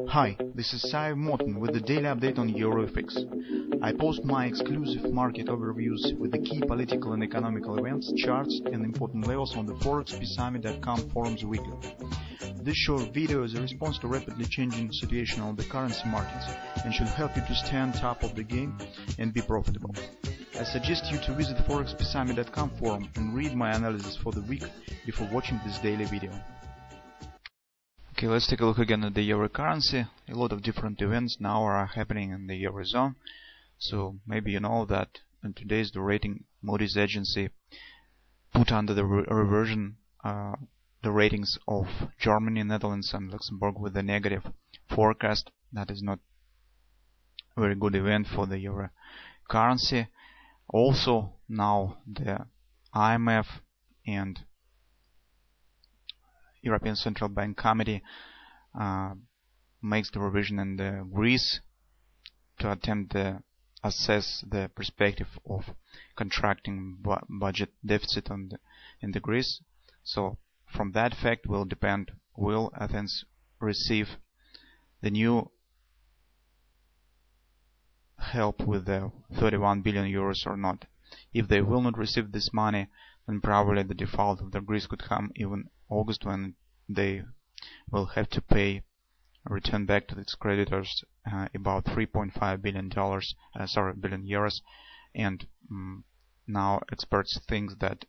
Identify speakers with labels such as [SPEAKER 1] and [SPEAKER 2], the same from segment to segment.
[SPEAKER 1] Hi, this is Sive Morten with the daily update on EURUSD. I post my exclusive market overviews with the key political and economical events, charts and important levels on the ForexPeaceArmy.com forums weekly. This short video is a response to rapidly changing situation on the currency markets and should help you to stay on top of the game and be profitable. I suggest you to visit ForexPeaceArmy.com forum and read my analysis for the week before watching this daily video. Okay, let's take a look again at the euro currency. A lot of different events now are happening in the eurozone. So maybe you know that in today's the rating Moody's agency put under the reversion the ratings of Germany, Netherlands and Luxembourg with a negative forecast. That is not a very good event for the euro currency. Also now the IMF and European Central Bank Committee makes the revision in the Greece to attempt to assess the perspective of contracting budget deficit in the Greece. So from that fact will depend, will Athens receive the new help with the 31 billion euros or not. If they will not receive this money, then probably the default of the Greece could come even August, when they will have to pay, return back to its creditors about $3.5 billion, billion euros. And now experts think that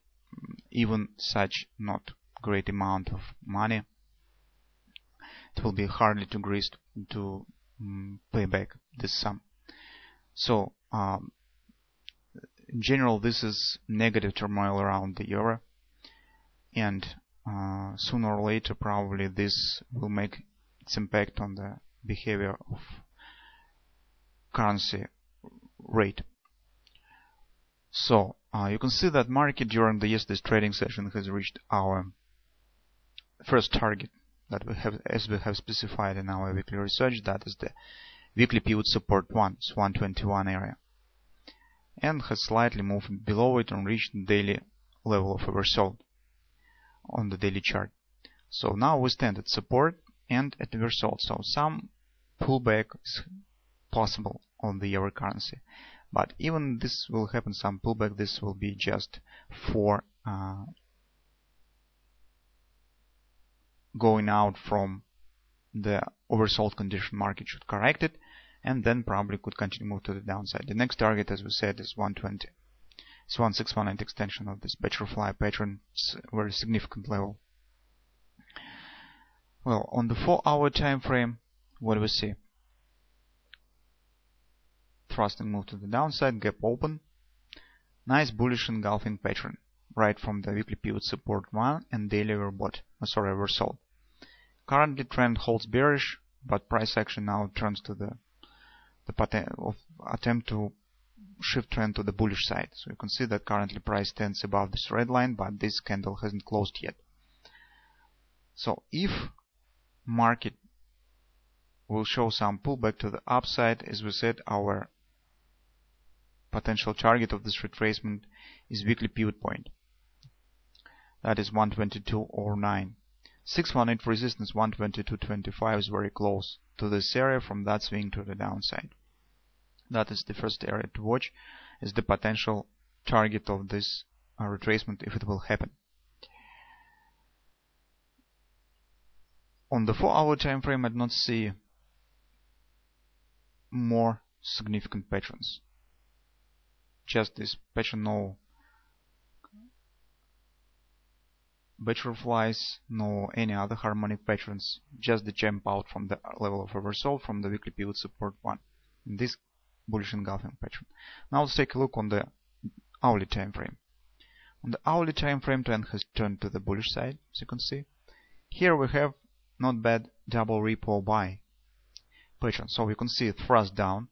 [SPEAKER 1] even such not great amount of money, it will be hardly to Greece to pay back this sum. So in general, this is negative turmoil around the euro, and sooner or later probably this will make its impact on the behavior of currency rate. So you can see that market during the yesterday's trading session has reached our first target that we have, as we have specified in our weekly research. That is the weekly pivot support 1, it's 121 area, and has slightly moved below it and reached the daily level of oversold on the daily chart. So now we stand at support and at oversold. So some pullback is possible on the euro currency, but even this will happen, some pullback, this will be just for going out from the oversold condition. Market should correct it and then probably could continue to move to the downside. The next target, as we said, is 120. It's 1618 extension of this butterfly pattern. It's a very significant level. Well, on the 4-hour time frame, what do we see? Thrusting move to the downside, gap open, nice bullish engulfing pattern right from the weekly pivot support 1 and daily oversold. Currently trend holds bearish, but price action now turns to the attempt to shift trend to the bullish side. So you can see that currently price stands above this red line, but this candle hasn't closed yet. So if market will show some pullback to the upside, as we said, our potential target of this retracement is weekly pivot point. That is 122.09. 618 resistance 122.25 is very close to this area. From that swing to the downside, that is the first area to watch, is the potential target of this retracement if it will happen. On the 4-hour time frame, I do not see more significant patterns. Just this pattern, no butterflies, no any other harmonic patterns, just the jump out from the level of oversold from the weekly pivot support 1. In this bullish engulfing pattern. Now let's take a look on the hourly time frame. On the hourly time frame, trend has turned to the bullish side, as you can see. Here we have not bad double repo buy pattern. So you can see it thrust down,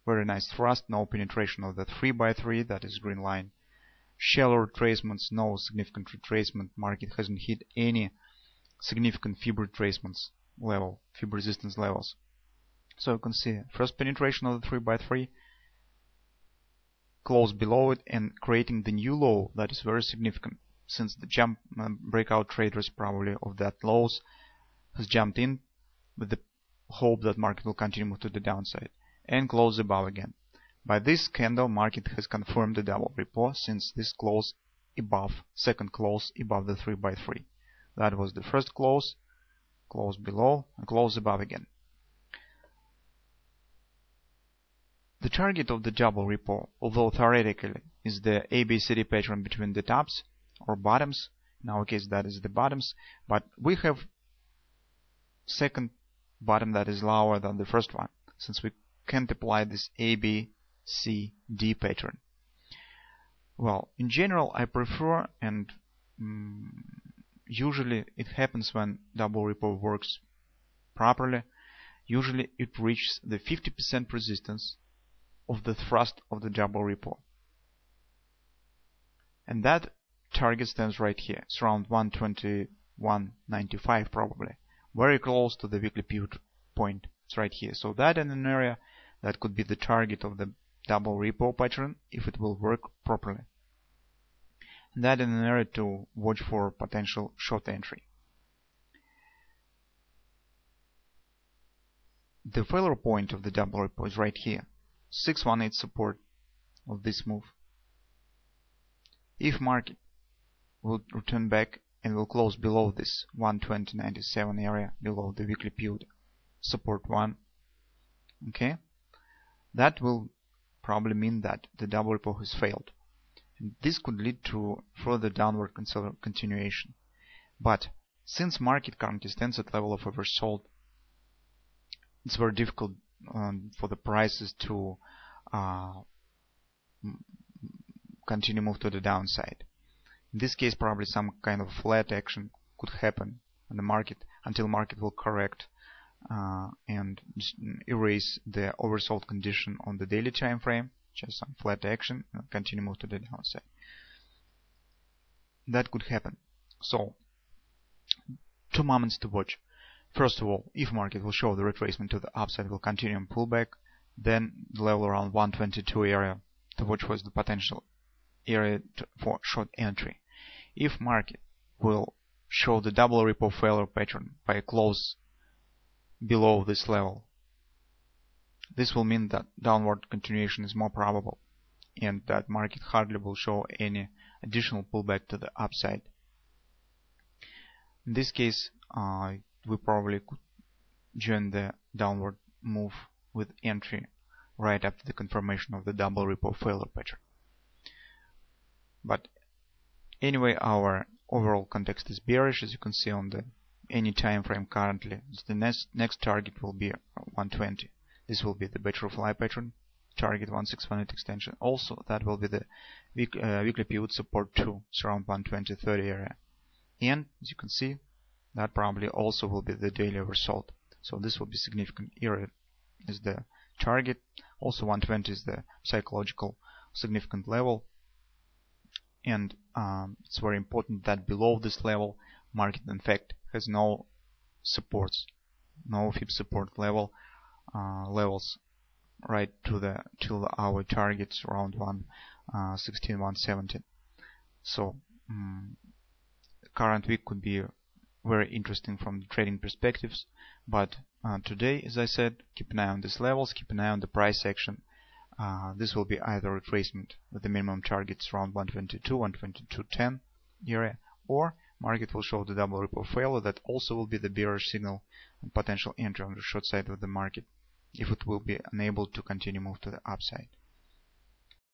[SPEAKER 1] very nice thrust, no penetration of the 3x3, that is green line. Shallow retracements, no significant retracement. Market hasn't hit any significant fib retracements level, fib resistance levels. So you can see first penetration of the 3x3, close below it and creating the new low. That is very significant, since the jump breakout traders probably of that lows has jumped in with the hope that market will continue move to the downside and close above again. By this candle, market has confirmed the double repo since this close above, second close above the 3x3. That was the first close, close below, and close above again. The target of the double repo, although theoretically is the ABCD pattern between the tops or bottoms, in our case that is the bottoms, but we have second bottom that is lower than the first one, since we can't apply this ABCD pattern. Well, in general I prefer, and usually it happens when double repo works properly, usually it reaches the 50% resistance of the thrust of the double repo. And that target stands right here. It's around 121.95 probably. Very close to the weekly pivot point. It's right here. So that in an area that could be the target of the double repo pattern if it will work properly. And that in an area to watch for potential short entry. The failure point of the double repo is right here. 618 support of this move. If market will return back and will close below this 120.97 area, below the weekly pivot support 1, okay, that will probably mean that the double repo has failed, and this could lead to further downward continuation. But since market currently stands at level of oversold, it's very difficult for the prices to continue move to the downside. In this case, probably some kind of flat action could happen in the market until market will correct and erase the oversold condition on the daily time frame, just some flat action and continue move to the downside. That could happen. So, 2 moments to watch. First of all, if market will show the retracement to the upside, will continue and pull back, then the level around 122 area to watch was the potential area for short entry. If market will show the double repo failure pattern by a close below this level, this will mean that downward continuation is more probable and that market hardly will show any additional pullback to the upside. In this case, we probably could join the downward move with entry right after the confirmation of the double repo failure pattern. But anyway, our overall context is bearish, as you can see on the any time frame currently. The next target will be 120. This will be the butterfly pattern, target 161 extension. Also, that will be the weekly pivot support 2, it's around 120.30 area. And as you can see, that probably also will be the daily oversold. So this will be significant area is the target. Also 120 is the psychological significant level. And it's very important that below this level, market in fact has no supports, no fib support level levels right to our targets around 116, 117. So current week could be very interesting from the trading perspectives, but today, as I said, keep an eye on these levels, keep an eye on the price action. This will be either retracement with the minimum targets around 122, 122.10 area, or market will show the double repo failure. That also will be the bearish signal and potential entry on the short side of the market if it will be unable to continue move to the upside.